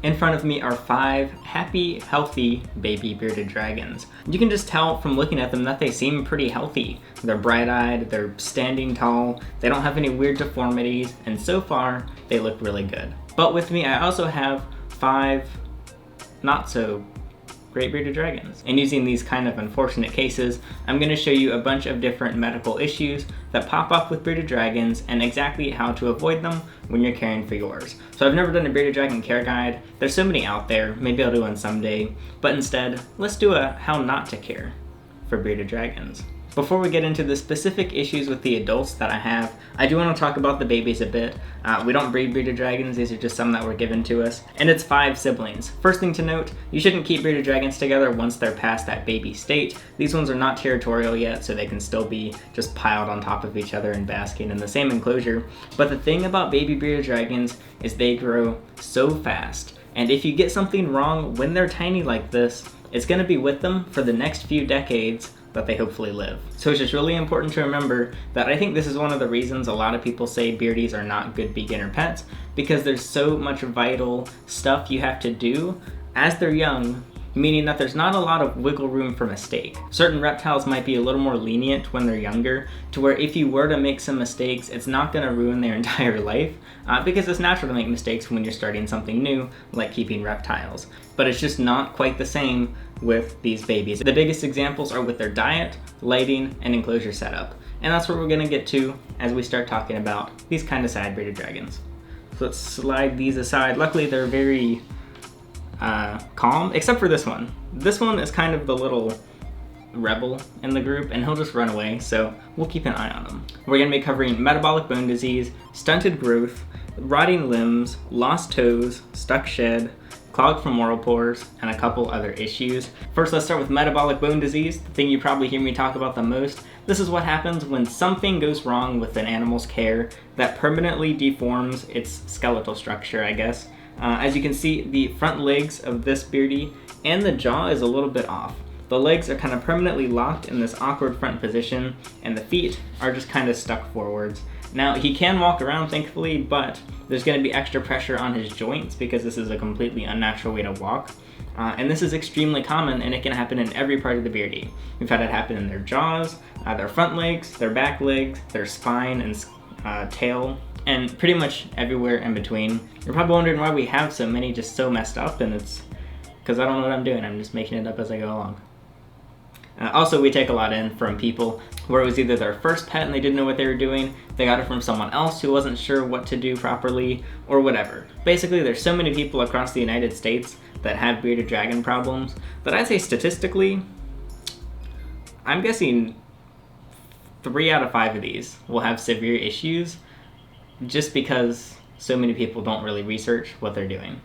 In front of me are 5 happy, healthy baby bearded dragons. You can just tell from looking at them that they seem pretty healthy. They're bright-eyed, they're standing tall, they don't have any weird deformities, and so far, they look really good. But with me, I also have 5 not so great bearded dragons. And using these kind of unfortunate cases, I'm going to show you a bunch of different medical issues that pop up with bearded dragons and exactly how to avoid them when you're caring for yours. So I've never done a bearded dragon care guide. There's so many out there, maybe I'll do one someday, but instead, let's do a how not to care for bearded dragons. Before we get into the specific issues with the adults that I have, I do want to talk about the babies a bit. We don't breed bearded dragons, these are just some that were given to us. And it's 5 siblings. First thing to note, you shouldn't keep bearded dragons together once they're past that baby state. These ones are not territorial yet, so they can still be just piled on top of each other and basking in the same enclosure. But the thing about baby bearded dragons is they grow so fast. And if you get something wrong when they're tiny like this, it's going to be with them for the next few decades that they hopefully live. So it's just really important to remember that I think this is one of the reasons a lot of people say beardies are not good beginner pets, because there's so much vital stuff you have to do as they're young, meaning that there's not a lot of wiggle room for mistake. Certain reptiles might be a little more lenient when they're younger, to where if you were to make some mistakes, it's not going to ruin their entire life, because it's natural to make mistakes when you're starting something new, like keeping reptiles. But it's just not quite the same with these babies. The biggest examples are with their diet, lighting, and enclosure setup. And that's what we're going to get to as we start talking about these kind of sad bearded dragons. So let's slide these aside. Luckily they're very calm, except for this one. This one is kind of the little rebel in the group, and he'll just run away, so we'll keep an eye on him. We're going to be covering metabolic bone disease, stunted growth, rotting limbs, lost toes, stuck shed, clogged femoral pores, and a couple other issues. First, let's start with metabolic bone disease, the thing you probably hear me talk about the most. This is what happens when something goes wrong with an animal's care that permanently deforms its skeletal structure, I guess. As you can see, the front legs of this beardie and the jaw is a little bit off. The legs are kind of permanently locked in this awkward front position, and the feet are just kind of stuck forwards. Now, he can walk around, thankfully, but there's going to be extra pressure on his joints because this is a completely unnatural way to walk. And this is extremely common, and it can happen in every part of the beardie. We've had it happen in their jaws, their front legs, their back legs, their spine and tail, and pretty much everywhere in between. You're probably wondering why we have so many just so messed up, and it's because I don't know what I'm doing. I'm just making it up as I go along. Also, we take a lot in from people where it was either their first pet and they didn't know what they were doing, they got it from someone else who wasn't sure what to do properly, or whatever. Basically, there's so many people across the United States that have bearded dragon problems that I'd say statistically, I'm guessing 3 out of 5 of these will have severe issues just because so many people don't really research what they're doing.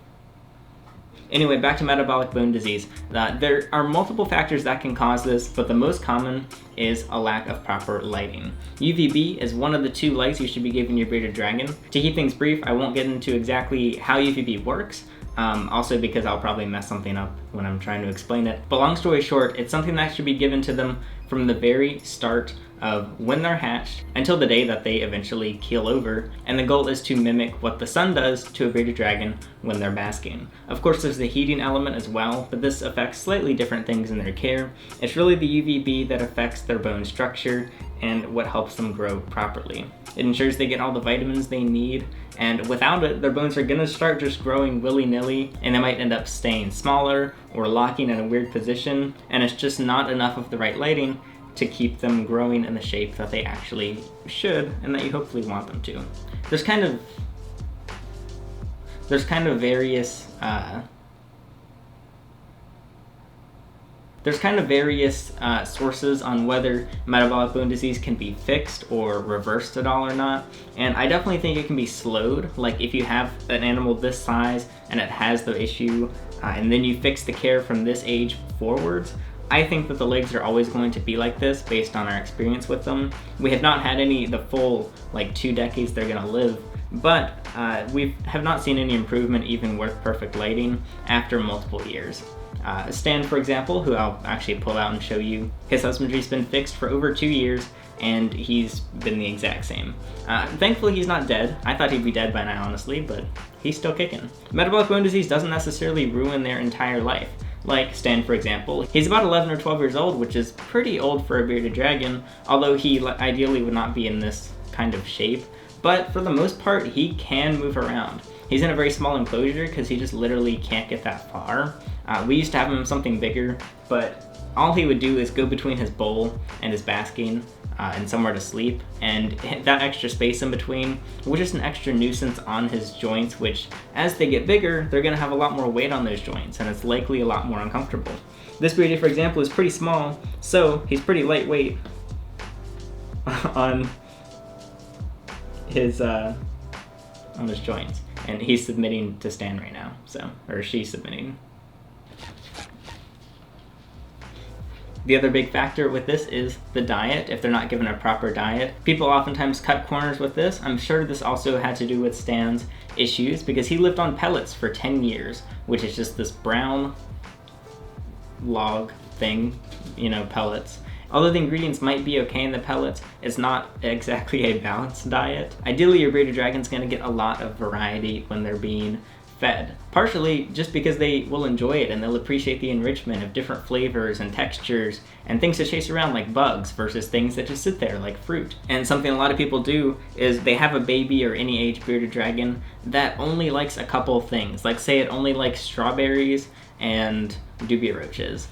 Anyway, back to metabolic bone disease. There are multiple factors that can cause this, but the most common is a lack of proper lighting. UVB is one of the 2 lights you should be giving your bearded dragon. To keep things brief, I won't get into exactly how UVB works, also because I'll probably mess something up when I'm trying to explain it. But long story short, it's something that should be given to them from the very start of when they're hatched until the day that they eventually keel over, and the goal is to mimic what the sun does to a bearded dragon when they're basking. Of course, there's the heating element as well, but this affects slightly different things in their care. It's really the UVB that affects their bone structure and what helps them grow properly. It ensures they get all the vitamins they need, and without it, their bones are gonna start just growing willy-nilly, and they might end up staying smaller or locking in a weird position, and it's just not enough of the right lighting to keep them growing in the shape that they actually should and that you hopefully want them to. There's kind of various sources on whether metabolic bone disease can be fixed or reversed at all or not, and I definitely think it can be slowed. Like if you have an animal this size and it has the issue, and then you fix the care from this age forwards, I think that the legs are always going to be like this based on our experience with them. We have not had the full 2 decades they're gonna live, but we have not seen any improvement even with perfect lighting after multiple years. Stan, for example, who I'll actually pull out and show you, his husbandry's been fixed for over 2 years, and he's been the exact same. Thankfully, he's not dead. I thought he'd be dead by now, honestly, but he's still kicking. Metabolic bone disease doesn't necessarily ruin their entire life. Like Stan, for example. He's about 11 or 12 years old, which is pretty old for a bearded dragon, although he ideally would not be in this kind of shape. But for the most part, he can move around. He's in a very small enclosure because he just literally can't get that far. We used to have him something bigger, but all he would do is go between his bowl and his basking and somewhere to sleep, and that extra space in between was just an extra nuisance on his joints, which as they get bigger, they're gonna have a lot more weight on those joints, and it's likely a lot more uncomfortable. This beardie, for example, is pretty small, so he's pretty lightweight on his joints, and he's submitting to Stan right now, or she's submitting. The other big factor with this is the diet, if they're not given a proper diet. People oftentimes cut corners with this. I'm sure this also had to do with Stan's issues because he lived on pellets for 10 years, which is just this brown log thing, pellets. Although the ingredients might be okay in the pellets, it's not exactly a balanced diet. Ideally, your bearded dragon's gonna get a lot of variety when they're being fed, partially just because they will enjoy it and they'll appreciate the enrichment of different flavors and textures and things to chase around like bugs versus things that just sit there like fruit. And something a lot of people do is they have a baby or any age bearded dragon that only likes a couple of things, like say it only likes strawberries and dubia roaches.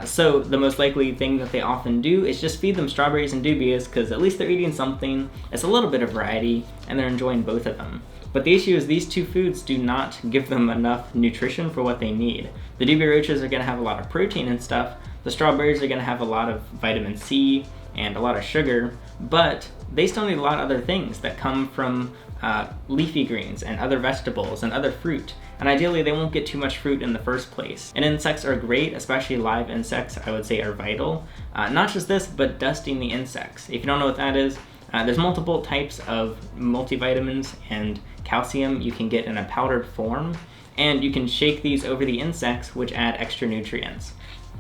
So the most likely thing that they often do is just feed them strawberries and dubias because at least they're eating something, it's a little bit of variety, and they're enjoying both of them. But the issue is these two foods do not give them enough nutrition for what they need. The dubia roaches are going to have a lot of protein and stuff, the strawberries are going to have a lot of vitamin C and a lot of sugar, but they still need a lot of other things that come from leafy greens and other vegetables and other fruit. And ideally they won't get too much fruit in the first place. And insects are great, especially live insects, I would say are vital. Not just this, but dusting the insects. If you don't know what that is, there's multiple types of multivitamins and calcium you can get in a powdered form, and you can shake these over the insects, which add extra nutrients.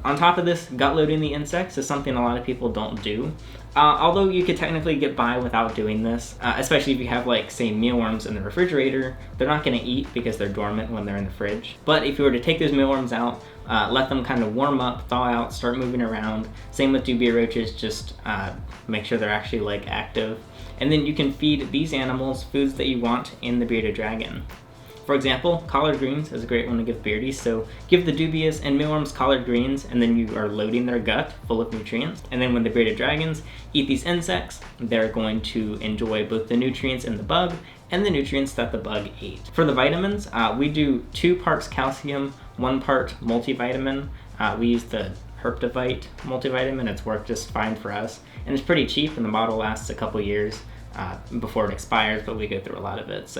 On top of this, gut loading the insects is something a lot of people don't do. Although you could technically get by without doing this, especially if you have like, say, mealworms in the refrigerator, they're not gonna eat because they're dormant when they're in the fridge. But if you were to take those mealworms out, let them kind of warm up, thaw out, start moving around. Same with dubia roaches, just make sure they're actually like active. And then you can feed these animals foods that you want in the bearded dragon. For example, collard greens is a great one to give beardies, so give the dubias and mealworms collard greens, and then you are loading their gut full of nutrients. And then when the bearded dragons eat these insects, they're going to enjoy both the nutrients in the bug and the nutrients that the bug ate. For the vitamins, we do 2 parts calcium, 1 part multivitamin. We use the Herptivite multivitamin. It's worked just fine for us, and it's pretty cheap, and the bottle lasts a couple years before it expires, but we go through a lot of it.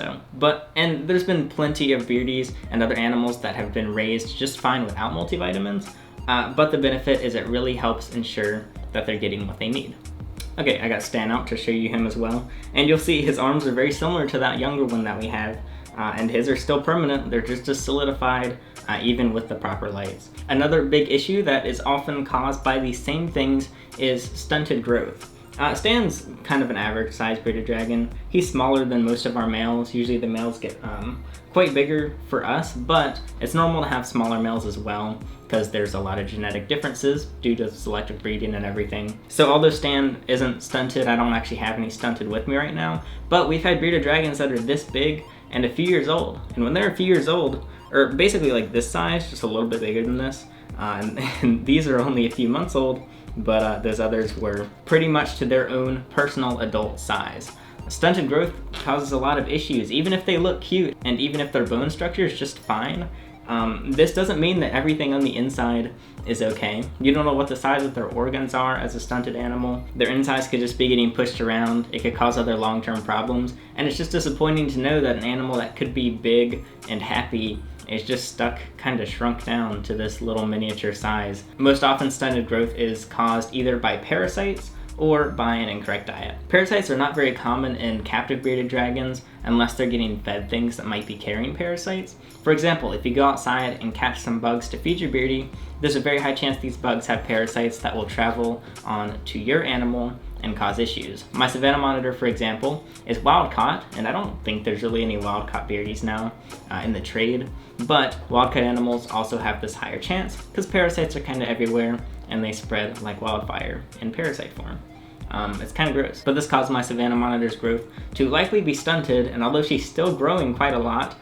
And there's been plenty of beardies and other animals that have been raised just fine without multivitamins, but the benefit is it really helps ensure that they're getting what they need. Okay, I got Stan out to show you him as well, and you'll see his arms are very similar to that younger one that we have, and his are still permanent. They're just as solidified, even with the proper lights. Another big issue that is often caused by these same things is stunted growth. Stan's kind of an average sized bearded dragon. He's smaller than most of our males. Usually the males get quite bigger for us, but it's normal to have smaller males as well because there's a lot of genetic differences due to selective breeding and everything. So although Stan isn't stunted, I don't actually have any stunted with me right now, but we've had bearded dragons that are this big and a few years old. And when they're a few years old, or basically like this size, just a little bit bigger than this, and these are only a few months old, but those others were pretty much to their own personal adult size. Stunted growth causes a lot of issues, even if they look cute and even if their bone structure is just fine. This doesn't mean that everything on the inside is okay. You don't know what the size of their organs are as a stunted animal. Their insides could just be getting pushed around. It could cause other long-term problems, and it's just disappointing to know that an animal that could be big and happy is just stuck, kind of shrunk down to this little miniature size. Most often stunted growth is caused either by parasites or by an incorrect diet. Parasites are not very common in captive bearded dragons unless they're getting fed things that might be carrying parasites. For example, if you go outside and catch some bugs to feed your beardie, there's a very high chance these bugs have parasites that will travel on to your animal and cause issues. My Savannah monitor, for example, is wild caught, and I don't think there's really any wild caught beardies now in the trade, but wild caught animals also have this higher chance because parasites are kind of everywhere and they spread like wildfire in parasite form. It's kind of gross. But this caused my Savannah monitor's growth to likely be stunted, and although she's still growing quite a lot,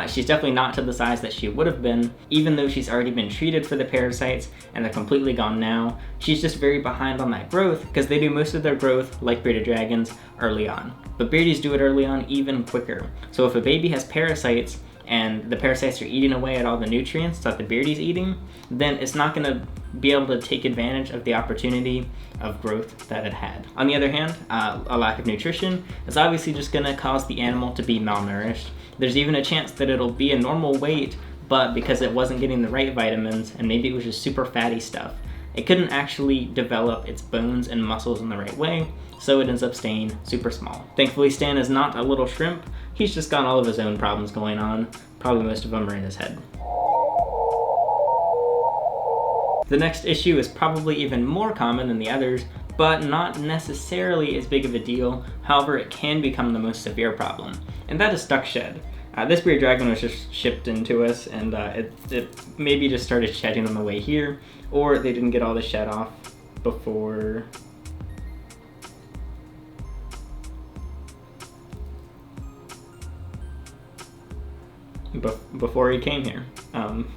she's definitely not to the size that she would have been, even though she's already been treated for the parasites and they're completely gone now. She's just very behind on that growth because they do most of their growth, like bearded dragons, early on. But beardies do it early on even quicker. So if a baby has parasites and the parasites are eating away at all the nutrients that the beardie's eating, then it's not going to be able to take advantage of the opportunity of growth that it had. On the other hand, a lack of nutrition is obviously just going to cause the animal to be malnourished. There's even a chance that it'll be a normal weight, but because it wasn't getting the right vitamins and maybe it was just super fatty stuff, it couldn't actually develop its bones and muscles in the right way, so it ends up staying super small. Thankfully, Stan is not a little shrimp. He's just got all of his own problems going on. Probably most of them are in his head. The next issue is probably even more common than the others, but not necessarily as big of a deal. However, it can become the most severe problem, and that is stuck shed. This bearded dragon was just shipped into us, and it maybe just started shedding on the way here, or they didn't get all the shed off before he came here.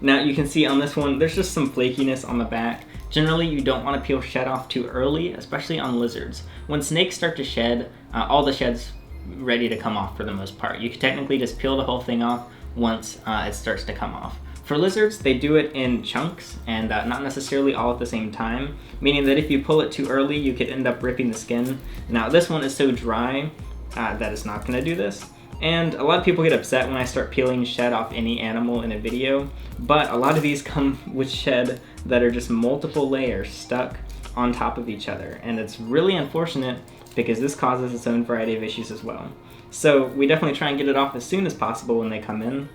Now you can see on this one, there's just some flakiness on the back. Generally, you don't want to peel shed off too early, especially on lizards. When snakes start to shed, all the shed's ready to come off for the most part. You can technically just peel the whole thing off once it starts to come off. For lizards, they do it in chunks and not necessarily all at the same time, meaning that if you pull it too early, you could end up ripping the skin. Now this one is so dry that it's not going to do this. And a lot of people get upset when I start peeling shed off any animal in a video, but a lot of these come with shed that are just multiple layers stuck on top of each other, and it's really unfortunate because this causes its own variety of issues as well. So we definitely try and get it off as soon as possible when they come in,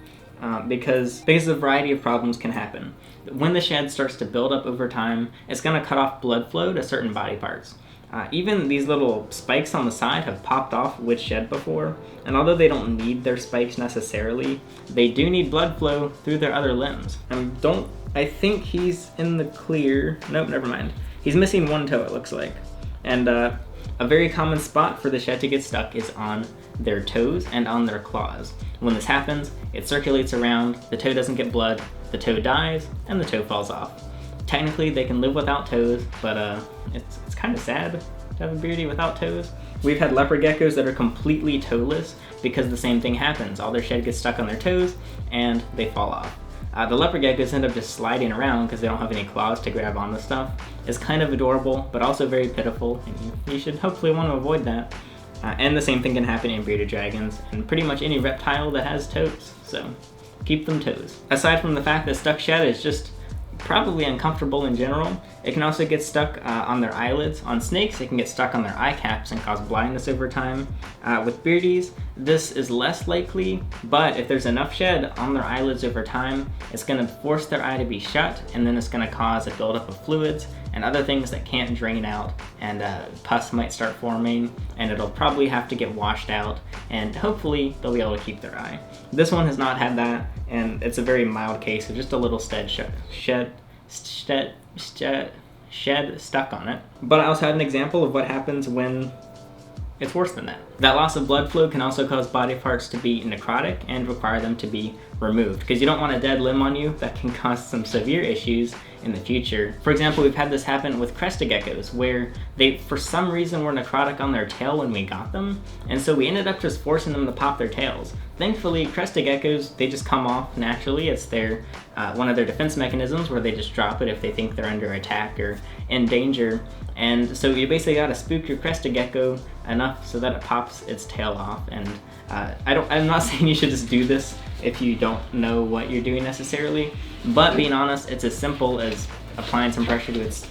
because a variety of problems can happen. When the shed starts to build up over time, it's going to cut off blood flow to certain body parts. Even these little spikes on the side have popped off with shed before, and although they don't need their spikes necessarily, they do need blood flow through their other limbs. I think he's in the clear. Nope, never mind. He's missing one toe, it looks like. And a very common spot for the shed to get stuck is on their toes and on their claws. When this happens, it circulates around, the toe doesn't get blood, the toe dies, and the toe falls off. Technically, they can live without toes, but it's kind of sad to have a beardie without toes. We've had leopard geckos that are completely toeless because the same thing happens. All their shed gets stuck on their toes and they fall off. The leopard geckos end up just sliding around because they don't have any claws to grab on the stuff. It's kind of adorable, but also very pitiful, and you should hopefully want to avoid that. And the same thing can happen in bearded dragons and pretty much any reptile that has toes, so keep them toes. Aside from the fact that stuck shed is just probably uncomfortable in general, it can also get stuck on their eyelids. On snakes, it can get stuck on their eye caps and cause blindness over time. With beardies, this is less likely, but if there's enough shed on their eyelids over time, it's going to force their eye to be shut, and then it's going to cause a buildup of fluids and other things that can't drain out, and pus might start forming, and it'll probably have to get washed out, and hopefully they'll be able to keep their eye. This one has not had that, and it's a very mild case of just a little shed stuck on it. But I also had an example of what happens when it's worse than that. That loss of blood flow can also cause body parts to be necrotic and require them to be removed, because you don't want a dead limb on you. That can cause some severe issues in the future. For example, we've had this happen with crested geckos, where they, for some reason, were necrotic on their tail when we got them, and so we ended up just forcing them to pop their tails. Thankfully, crested geckos, they just come off naturally. It's their one of their defense mechanisms where they just drop it if they think they're under attack or in danger. And so you basically gotta spook your crested gecko enough so that it pops its tail off. And I'm not saying you should just do this if you don't know what you're doing necessarily, but being honest, it's as simple as applying some pressure to its...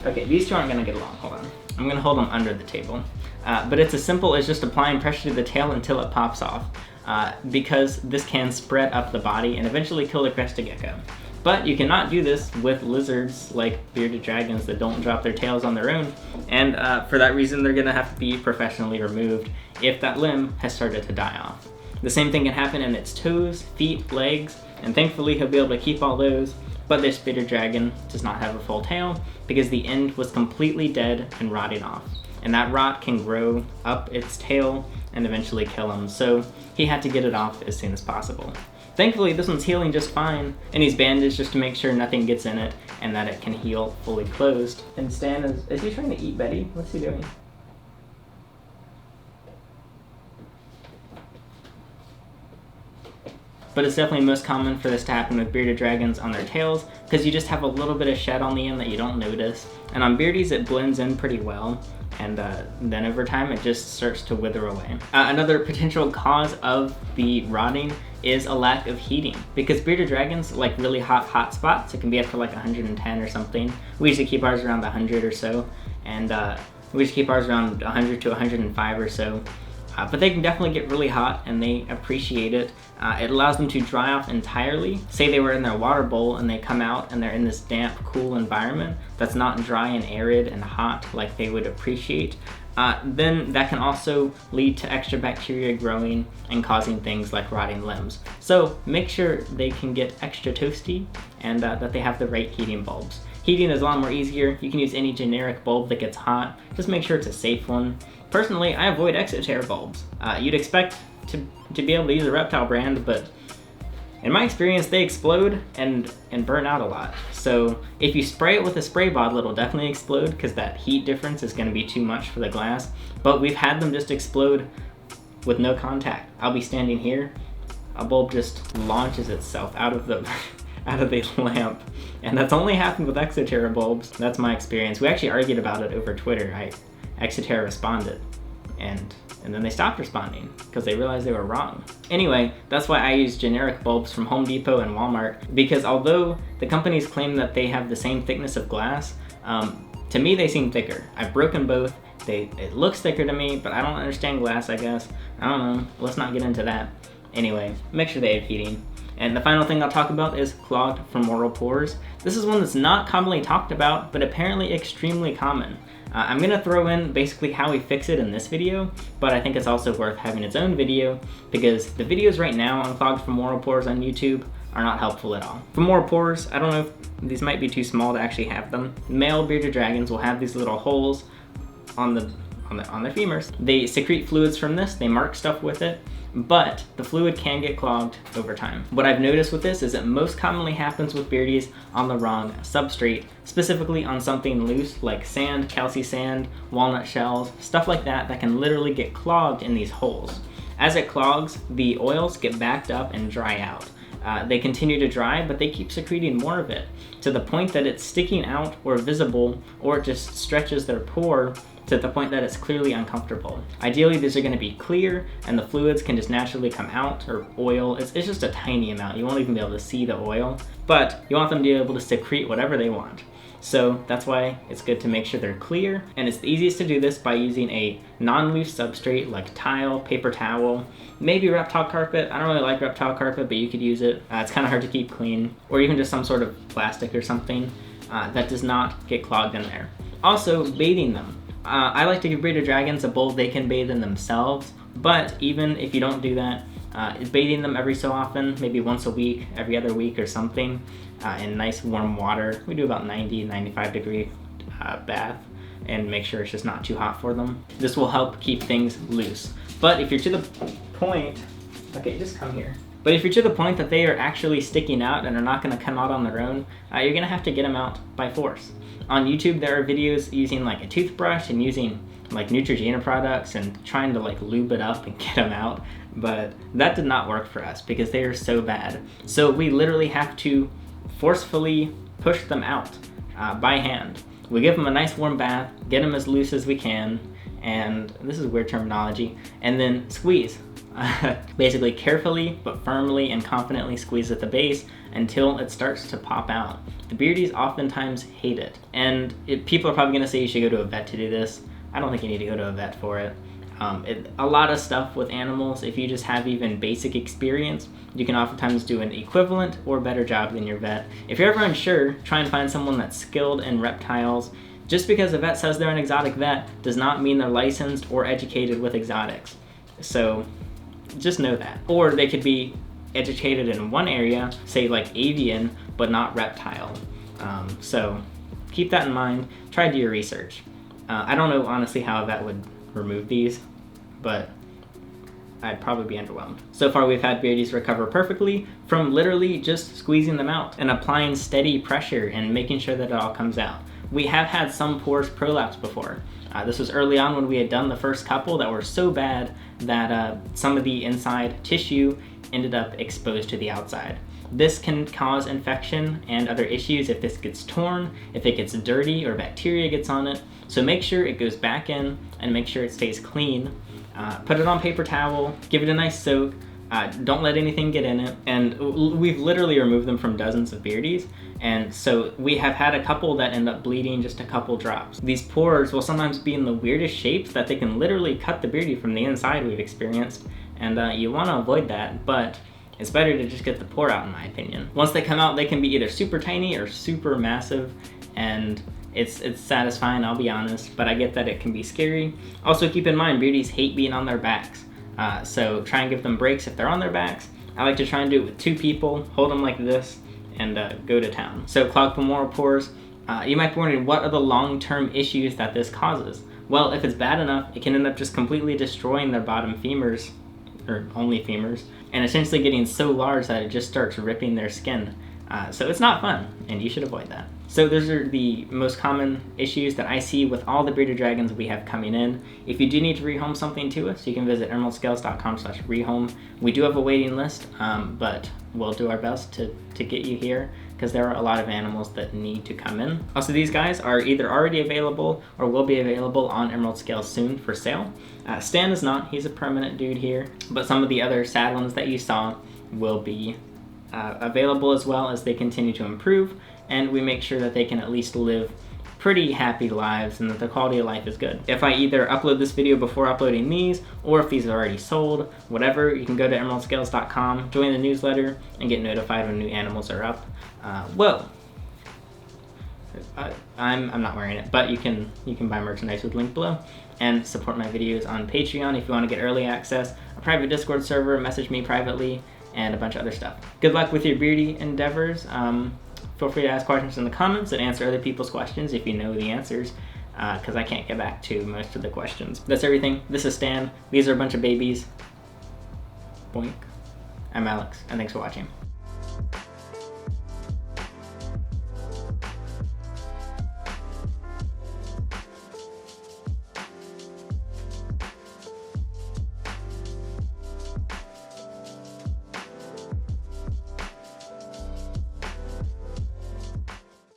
Okay, these two aren't gonna get along, hold on. I'm gonna hold them under the table. But it's as simple as just applying pressure to the tail until it pops off, because this can spread up the body and eventually kill the crested gecko. But you cannot do this with lizards like bearded dragons that don't drop their tails on their own, and for that reason they're gonna have to be professionally removed if that limb has started to die off. The same thing can happen in its toes, feet, legs, and thankfully he'll be able to keep all those, but this bearded dragon does not have a full tail because the end was completely dead and rotting off. And that rot can grow up its tail and eventually kill him, so he had to get it off as soon as possible. Thankfully, this one's healing just fine, and he's bandaged just to make sure nothing gets in it and that it can heal fully closed. And Stan, is he trying to eat Betty? What's he doing? But it's definitely most common for this to happen with bearded dragons on their tails, because you just have a little bit of shed on the end that you don't notice. And on beardies, it blends in pretty well, and then over time it just starts to wither away. Another potential cause of the rotting is a lack of heating, because bearded dragons like really hot spots. It can be up to like 110 or something. We usually keep ours around 100 or so, and we just keep ours around 100 to 105 or so. But they can definitely get really hot, and they appreciate it. It allows them to dry off entirely. Say they were in their water bowl and they come out and they're in this damp, cool environment that's not dry and arid and hot like they would appreciate. Then that can also lead to extra bacteria growing and causing things like rotting limbs. So make sure they can get extra toasty and that they have the right heating bulbs. Heating is a lot more easier. You can use any generic bulb that gets hot. Just make sure it's a safe one. Personally, I avoid Exoterra bulbs. You'd expect to be able to use a reptile brand, but in my experience, they explode and burn out a lot. So if you spray it with a spray bottle, it'll definitely explode because that heat difference is gonna be too much for the glass. But we've had them just explode with no contact. I'll be standing here, a bulb just launches itself out of the out of the lamp. And that's only happened with Exoterra bulbs. That's my experience. We actually argued about it over Twitter. Exoterra responded, and then they stopped responding because they realized they were wrong. Anyway, that's why I use generic bulbs from Home Depot and Walmart, because although the companies claim that they have the same thickness of glass, to me they seem thicker. I've broken both. It looks thicker to me, but I don't understand glass, I guess. I don't know. Let's not get into that. Anyway, make sure they have heating. And the final thing I'll talk about is clogged femoral pores. This is one that's not commonly talked about, but apparently extremely common. I'm gonna throw in basically how we fix it in this video, but I think it's also worth having its own video because the videos right now on clogged femoral pores on YouTube are not helpful at all. Femoral pores, I don't know if these might be too small to actually have them. Male bearded dragons will have these little holes on their femurs. They secrete fluids from this, they mark stuff with it, but the fluid can get clogged over time. What I've noticed with this is it most commonly happens with beardies on the wrong substrate, specifically on something loose like sand, calci sand, walnut shells, stuff like that can literally get clogged in these holes. As it clogs, the oils get backed up and dry out. They continue to dry, but they keep secreting more of it to the point that it's sticking out or visible, or it just stretches their pore to the point that it's clearly uncomfortable. Ideally, these are going to be clear and the fluids can just naturally come out, or oil. It's just a tiny amount. You won't even be able to see the oil, but you want them to be able to secrete whatever they want. So that's why it's good to make sure they're clear, and it's the easiest to do this by using a non-loose substrate like tile, paper towel, maybe reptile carpet. I don't really like reptile carpet, but you could use it. It's kind of hard to keep clean, or even just some sort of plastic or something that does not get clogged in there. Also, bathing them. I like to give bearded dragons a bowl they can bathe in themselves, but even if you don't do that, bathing them every so often, maybe once a week, every other week or something, in nice warm water. We do about 90, 95 degree bath and make sure it's just not too hot for them. This will help keep things loose. But if you're to the point, okay, just come here. But if you're to the point that they are actually sticking out and are not gonna come out on their own, you're gonna have to get them out by force. On YouTube, there are videos using like a toothbrush and using like Neutrogena products and trying to like lube it up and get them out, but that did not work for us because they are so bad. So we literally have to forcefully push them out by hand. We give them a nice warm bath, get them as loose as we can, and this is weird terminology, and then squeeze. Basically carefully but firmly and confidently squeeze at the base until it starts to pop out. The beardies oftentimes hate it, and people are probably going to say you should go to a vet to do this. I don't think you need to go to a vet for it. A lot of stuff with animals, if you just have even basic experience, you can oftentimes do an equivalent or better job than your vet. If you're ever unsure, try and find someone that's skilled in reptiles. Just because a vet says they're an exotic vet does not mean they're licensed or educated with exotics. So just know that. Or they could be educated in one area, say like avian, but not reptile. So keep that in mind. Try to do your research. I don't know honestly how a vet would remove these, but I'd probably be underwhelmed. So far we've had beardies recover perfectly from literally just squeezing them out and applying steady pressure and making sure that it all comes out. We have had some pores prolapse before. This was early on when we had done the first couple that were so bad that some of the inside tissue ended up exposed to the outside. This can cause infection and other issues if this gets torn, if it gets dirty or bacteria gets on it. So make sure it goes back in and make sure it stays clean. Put it on paper towel, give it a nice soak, don't let anything get in it. And we've literally removed them from dozens of beardies. And so we have had a couple that end up bleeding just a couple drops. These pores will sometimes be in the weirdest shapes that they can literally cut the beardie from the inside, we've experienced. And you want to avoid that, but it's better to just get the pore out in my opinion. Once they come out, they can be either super tiny or super massive, and it's satisfying, I'll be honest, but I get that it can be scary. Also keep in mind, beardies hate being on their backs. So try and give them breaks if they're on their backs. I like to try and do it with 2 people, hold them like this, and go to town. So clogged femoral pores, you might be wondering what are the long-term issues that this causes? Well, if it's bad enough, it can end up just completely destroying their bottom femurs, or only femurs, and essentially getting so large that it just starts ripping their skin. So it's not fun, and you should avoid that. So those are the most common issues that I see with all the bearded dragons we have coming in. If you do need to rehome something to us, you can visit emeraldscales.com/rehome. We do have a waiting list, but we'll do our best to get you here, because there are a lot of animals that need to come in. Also, these guys are either already available or will be available on Emerald Scales soon for sale. Stan is not, he's a permanent dude here, but some of the other sad ones that you saw will be available as well as they continue to improve, and we make sure that they can at least live pretty happy lives and that their quality of life is good. If I either upload this video before uploading these, or if these are already sold, whatever, you can go to emeraldscales.com, join the newsletter, and get notified when new animals are up. Whoa. I'm not wearing it, but you can buy merchandise with link below, and support my videos on Patreon if you want to get early access, a private Discord server, message me privately, and a bunch of other stuff. Good luck with your beardie endeavors. Feel free to ask questions in the comments and answer other people's questions if you know the answers, because I can't get back to most of the questions. That's everything. This is Stan. These are a bunch of babies. Boink. I'm Alex, and thanks for watching.